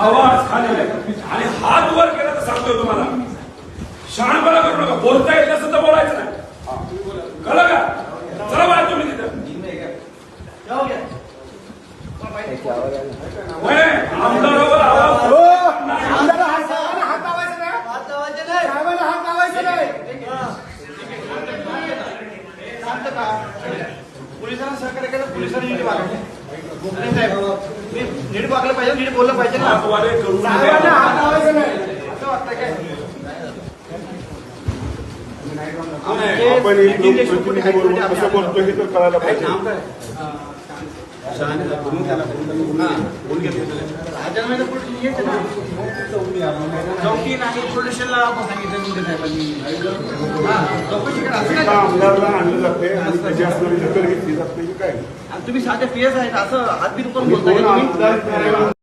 आवाज खाली आणि हात वर केला तर सांगतोय तुम्हाला, शहाणपणा करू नका. बोलता येत नसेल तर बोलायचं नाही, कळलं का? चला बाहेर तुम्ही तिथं. आमदारावर आवाज पोलिसांना सहकार्य केलं, पोलिसांनी नीट वागलं. गोखले साहेब नीट वागलं पाहिजे, नीट बोललं पाहिजे ना. हात वारे करू नका. असं वाटतंय काय? आपण एक लोकप्रतिनिधी बरोबर कसं बोलतो हे तर कळायला पाहिजे. चौकी नाही पोलिसांना सांगितलं साहेबांनी. आमदारला आणलं जाते आणि त्याची असणारी दखल घेतली जात नाही काय. तुम्ही साधे पीएस आहेत असं हातबीत करून बोलताय.